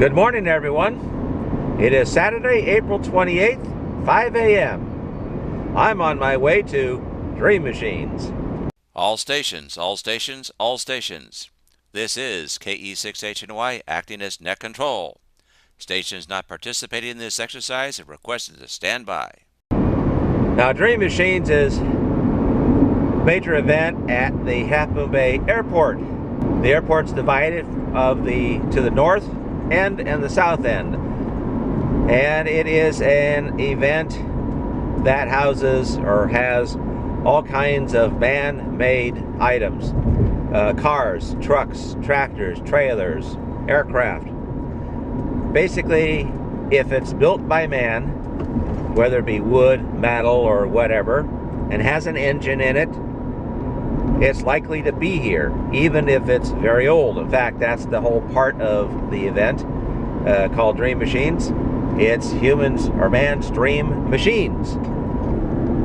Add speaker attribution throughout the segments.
Speaker 1: Good morning, everyone. It is Saturday, April 28th, 5 a.m. I'm on my way to Dream Machines.
Speaker 2: All stations, all stations, all stations. This is KE6HNY acting as net control. Stations not participating in this exercise are requested to stand by.
Speaker 1: Now, Dream Machines is a major event at the Half Moon Bay Airport. The airport's divided to the north end and the south end. And it is an event that houses or has all kinds of man-made items. Cars, trucks, tractors, trailers, aircraft. Basically, if it's built by man, whether it be wood, metal, or whatever, and has an engine in it, it's likely to be here, even if it's very old. In fact, that's the whole part of the event called Dream Machines. It's humans or man's dream machines.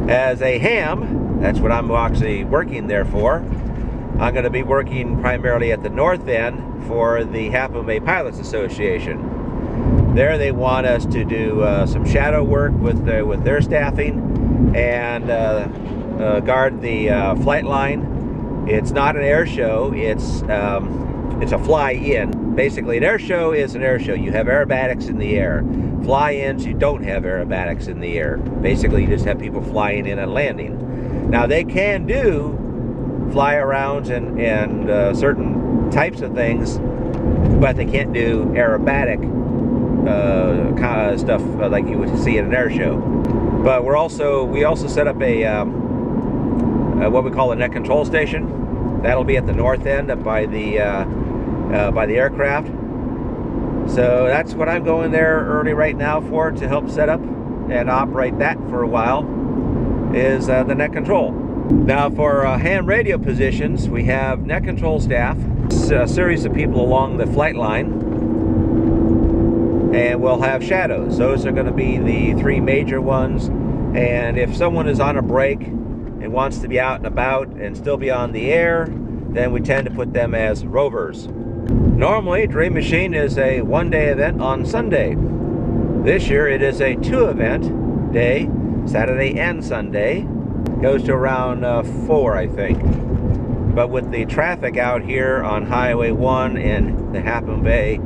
Speaker 1: As a ham, that's what I'm actually working there for. I'm going to be working primarily at the north end for the Half Moon Bay Pilots Association. There they want us to do some shadow work with their staffing and guard the flight line. It's not an air show, it's a fly-in. Basically, an air show is an air show. You have aerobatics in the air. Fly-ins, you don't have aerobatics in the air. Basically, you just have people flying in and landing. Now, they can do fly-arounds and certain types of things, but they can't do aerobatic kind of stuff like you would see at an air show. But we also set up a what we call a net control station. That'll be at the north end up by the aircraft. So that's what I'm going there early right now for, to help set up and operate that for a while, is the net control. Now for ham radio positions, we have net control staff, a series of people along the flight line, and we'll have shadows. Those are going to be the three major ones. And if someone is on a break and wants to be out and about and still be on the air, then we tend to put them as rovers. Normally, Dream Machine is a one-day event on Sunday. This year it is a two-event day, Saturday and Sunday. Goes to around 4, I think. But with the traffic out here on Highway 1 in the Half Moon Bay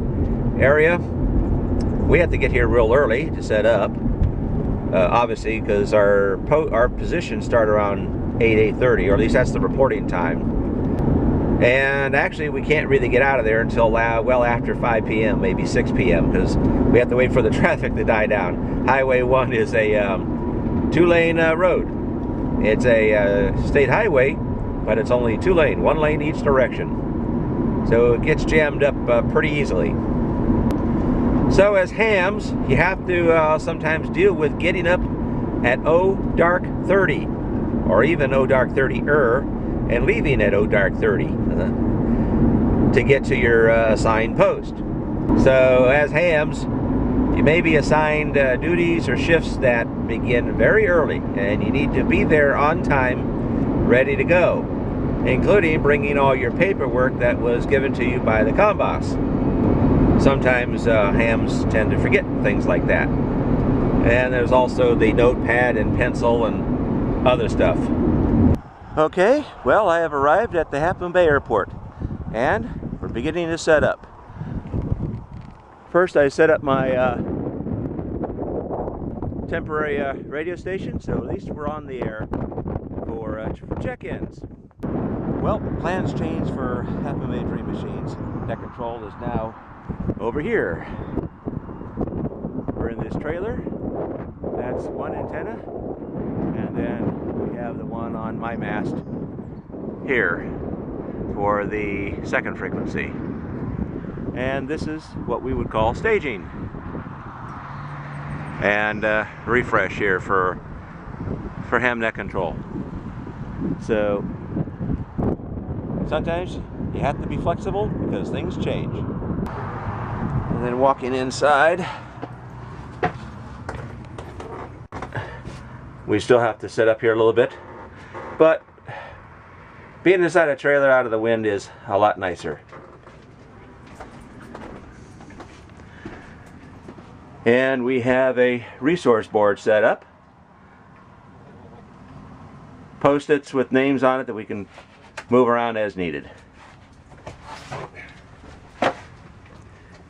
Speaker 1: area, we have to get here real early to set up. Obviously, because our positions start around 8:30, or at least that's the reporting time. And actually, we can't really get out of there until well after 5 p.m., maybe 6 p.m., because we have to wait for the traffic to die down. Highway 1 is a two-lane road. It's a state highway, but it's only two-lane, one lane each direction. So it gets jammed up pretty easily. So as hams, you have to sometimes deal with getting up at dark 30, or even dark 30-er, and leaving at dark 30 to get to your assigned post. So as hams, you may be assigned duties or shifts that begin very early, and you need to be there on time, ready to go, including bringing all your paperwork that was given to you by the COMBOSS. Sometimes hams tend to forget things like that. And there's also the notepad and pencil and other stuff. Okay, well, I have arrived at the Half Moon Bay Airport, and we're beginning to set up. First, I set up my temporary radio station, so at least we're on the air for check-ins. Well, plans changed for Half Moon Bay Dream Machines. Net control is now over here. We're in this trailer. That's one antenna, and then we have the one on my mast here for the second frequency. And this is what we would call staging. And refresh here for ham net control. So sometimes you have to be flexible because things change. And then walking inside, we still have to set up here a little bit, but being inside a trailer out of the wind is a lot nicer. And we have a resource board set up. Post-its with names on it that we can move around as needed.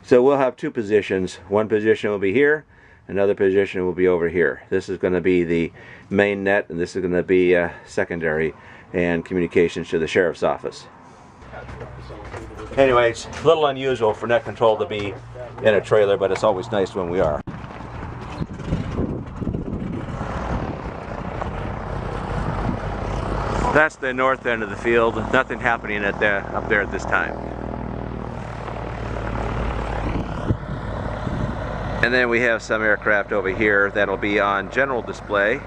Speaker 1: So we'll have two positions. One position will be here, another position will be over here. This is going to be the main net, and this is going to be secondary and communications to the sheriff's office. Anyway, it's a little unusual for net control to be in a trailer, but it's always nice when we are. That's the north end of the field. Nothing happening up there at this time. And then we have some aircraft over here that'll be on general display,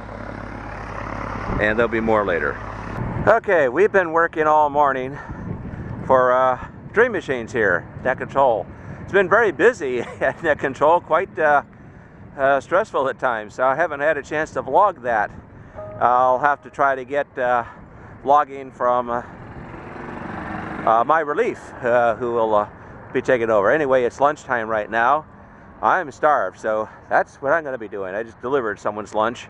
Speaker 1: and there'll be more later. Okay, we've been working all morning for Dream Machines here, Net Control. It's been very busy at Net Control, quite stressful at times. So I haven't had a chance to vlog that. I'll have to try to get vlogging from my relief, who will be taking over. Anyway, it's lunchtime right now. I'm starved, so that's what I'm going to be doing. I just delivered someone's lunch,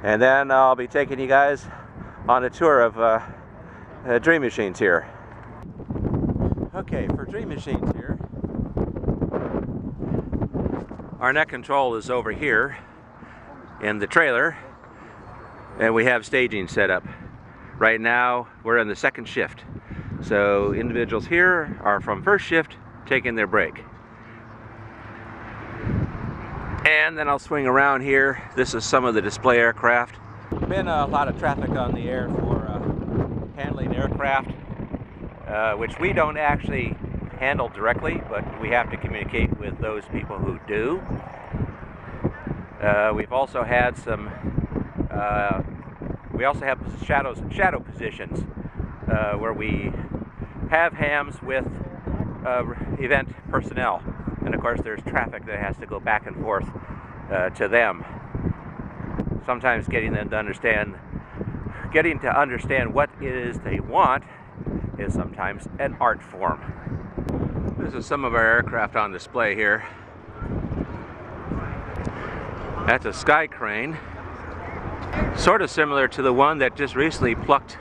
Speaker 1: and then I'll be taking you guys on a tour of Dream Machines here. Okay, for Dream Machines here, our net control is over here in the trailer, and we have staging set up. Right now we're in the second shift, so individuals here are from first shift taking their break. And then I'll swing around here. This is some of the display aircraft. Been a lot of traffic on the air for handling aircraft, which we don't actually handle directly, but we have to communicate with those people who do. We've also had some we also have shadow positions where we have hams with event personnel, and of course there's traffic that has to go back and forth to them. Sometimes getting to understand what it is they want is sometimes an art form. This is some of our aircraft on display here. That's a Sky Crane, sort of similar to the one that just recently plucked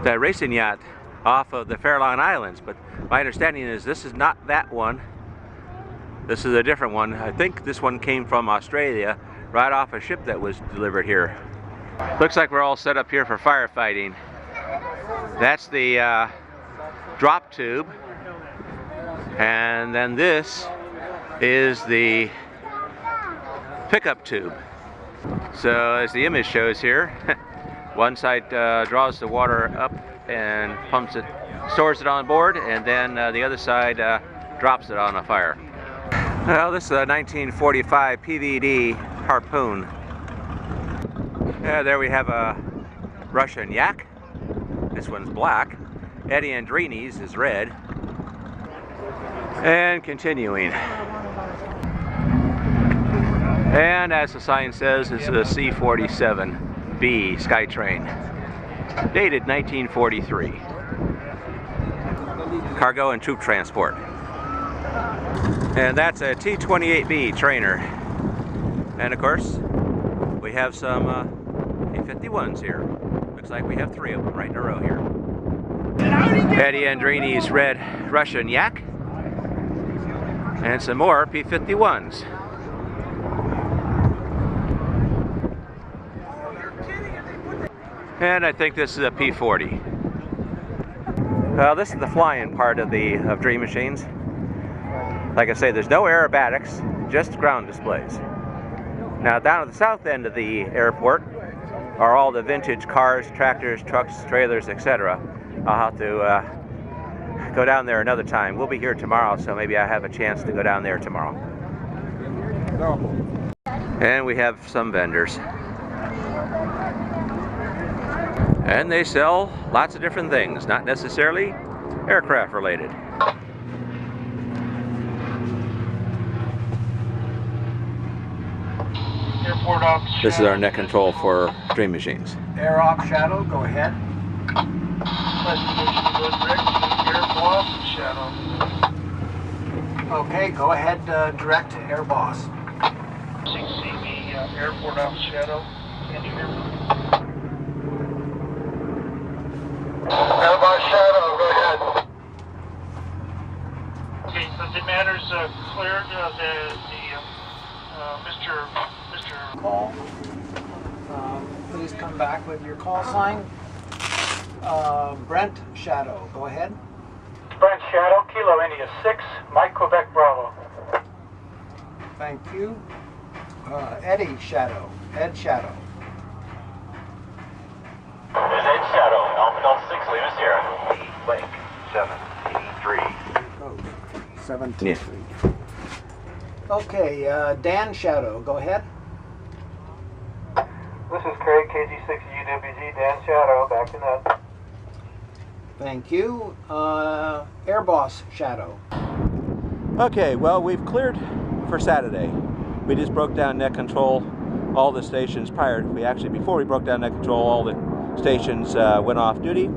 Speaker 1: that racing yacht off of the Farallon Islands, but my understanding is this is not that one. This is a different one. I think this one came from Australia, right off a ship that was delivered here. Looks like we're all set up here for firefighting. That's the drop tube, and then this is the pickup tube. So as the image shows here, one side draws the water up and pumps it, stores it on board, and then the other side drops it on a fire. Well, this is a 1945 PVD Harpoon. There we have a Russian Yak. This one's black. Eddie Andrini's is red. And continuing. And as the sign says, this is a C-47B Skytrain, dated 1943. Cargo and troop transport. And that's a T-28B trainer. And of course, we have some P-51s here. Looks like we have 3 of them right in a row here. Eddie Andrini's red Russian Yak. And some more P-51s. And I think this is a P-40. This is the flying part of Dream Machines. Like I say, there's no aerobatics, just ground displays. Now down at the south end of the airport are all the vintage cars, tractors, trucks, trailers, etc. I'll have to go down there another time. We'll be here tomorrow, so maybe I have a chance to go down there tomorrow. And we have some vendors. And they sell lots of different things, not necessarily aircraft related.
Speaker 3: Airport off.
Speaker 1: This is our net control for Dream Machines.
Speaker 3: Air off shadow, go ahead. Air off shadow. Okay, go ahead, direct to Air Boss.
Speaker 4: CCB Airport Ops Shadow. Can you hear me?
Speaker 3: Air Boss Shadow, go ahead.
Speaker 4: Okay, so the matter's cleared. Mr.
Speaker 3: Call. Please come back with your call sign. Brent Shadow, go ahead.
Speaker 4: Brent Shadow, Kilo India 6, Mike Quebec Bravo.
Speaker 3: Thank you. Eddie Shadow, Ed Shadow.
Speaker 5: There's Ed Shadow, Alpha Delta 6, Lima Sierra.
Speaker 3: Link 783. Code 723. Okay, Dan Shadow, go ahead.
Speaker 4: This is Craig, KG6UWG, Dan Shadow, back to net.
Speaker 3: Thank you. Air Boss Shadow.
Speaker 1: Okay, well, we've cleared for Saturday. We just broke down net control. All the stations before we broke down net control, all the stations went off duty.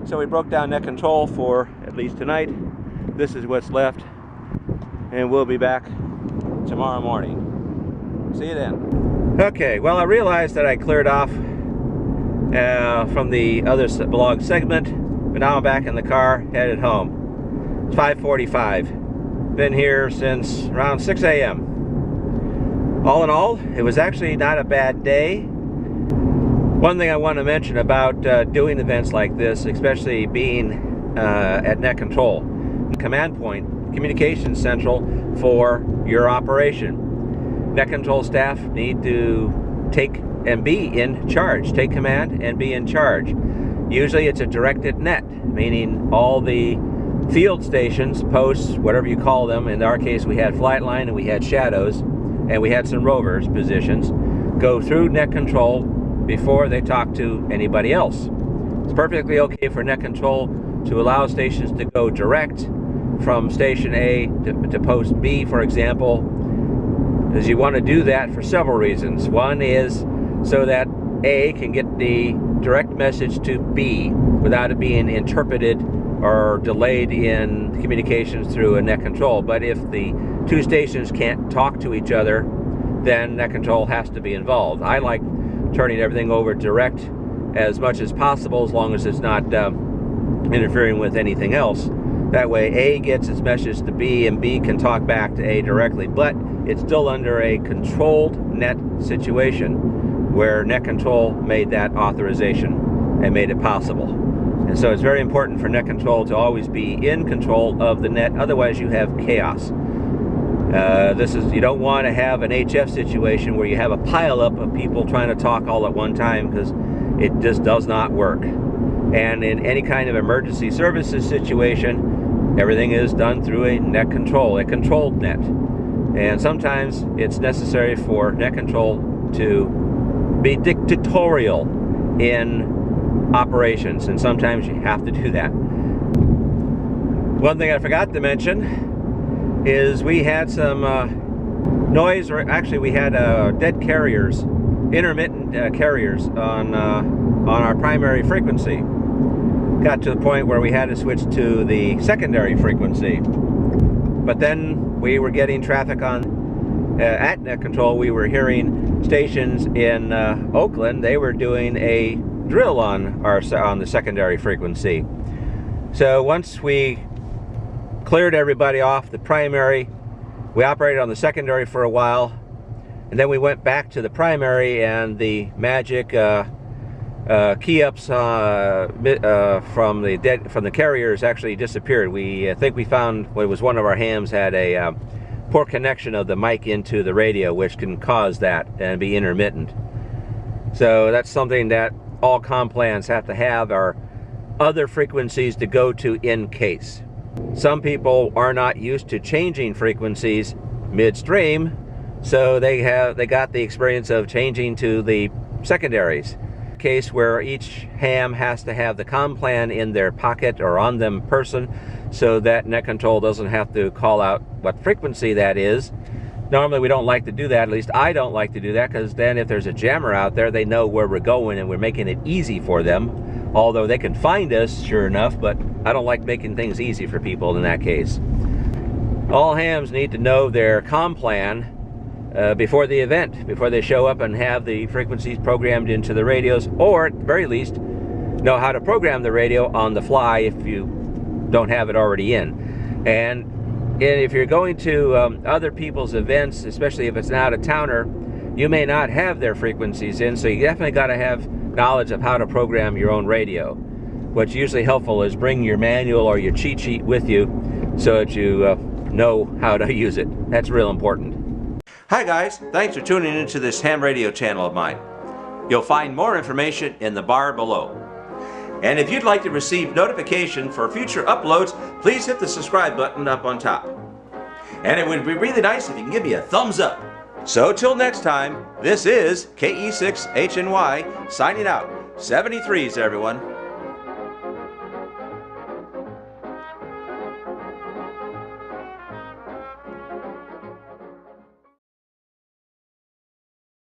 Speaker 1: So we broke down net control for at least tonight. This is what's left, and we'll be back tomorrow morning. See you then. Okay, well, I realized that I cleared off from the other blog segment, but now I'm back in the car, headed home. It's 5:45. Been here since around 6 a.m. All in all, it was actually not a bad day. One thing I want to mention about doing events like this, especially being at net control, command point, communications central for your operation. Net control staff need to take and be in charge, take command and be in charge. Usually it's a directed net, meaning all the field stations, posts, whatever you call them. In our case, we had flight line and we had shadows and we had some rovers positions, go through net control before they talk to anybody else. It's perfectly okay for net control to allow stations to go direct from station A to post B, for example, because you want to do that for several reasons. One is so that A can get the direct message to B without it being interpreted or delayed in communications through a net control. But if the two stations can't talk to each other, then net control has to be involved. I like turning everything over direct as much as possible, as long as it's not interfering with anything else. That way A gets its message to B and B can talk back to A directly, but it's still under a controlled net situation where net control made that authorization and made it possible. And so it's very important for net control to always be in control of the net, otherwise you have chaos. You don't want to have an HF situation where you have a pileup of people trying to talk all at one time, because it just does not work. And in any kind of emergency services situation, everything is done through a net control, a controlled net. And sometimes it's necessary for net control to be dictatorial in operations, and sometimes you have to do that. One thing I forgot to mention is we had some noise, or actually we had dead carriers, intermittent carriers on our primary frequency. Got to the point where we had to switch to the secondary frequency. But then we were getting traffic on at net control. We were hearing stations in Oakland. They were doing a drill on the secondary frequency. So once we cleared everybody off the primary, we operated on the secondary for a while, and then we went back to the primary, and the magic key-ups from the carriers actually disappeared. We think we found what was one of our hams had a poor connection of the mic into the radio, which can cause that and be intermittent. So that's something that all comm plans have to have, are other frequencies to go to in case. Some people are not used to changing frequencies midstream, so they got the experience of changing to the secondaries. Case where each ham has to have the comm plan in their pocket or on them person, so that net control doesn't have to call out what frequency that is. Normally we don't like to do that, at least I don't like to do that, because then if there's a jammer out there, they know where we're going and we're making it easy for them. Although they can find us, sure enough, but I don't like making things easy for people in that case. All hams need to know their comm plan before the event, before they show up and have the frequencies programmed into the radios, or at the very least know how to program the radio on the fly if you don't have it already in. And if you're going to other people's events, especially if it's an out-of-towner, you may not have their frequencies in, so you definitely got to have knowledge of how to program your own radio. What's usually helpful is bring your manual or your cheat sheet with you so that you know how to use it. That's real important. Hi guys, thanks for tuning into this ham radio channel of mine. You'll find more information in the bar below. And if you'd like to receive notification for future uploads, please hit the subscribe button up on top. And it would be really nice if you can give me a thumbs up. So till next time, this is KE6HNY signing out. 73s everyone.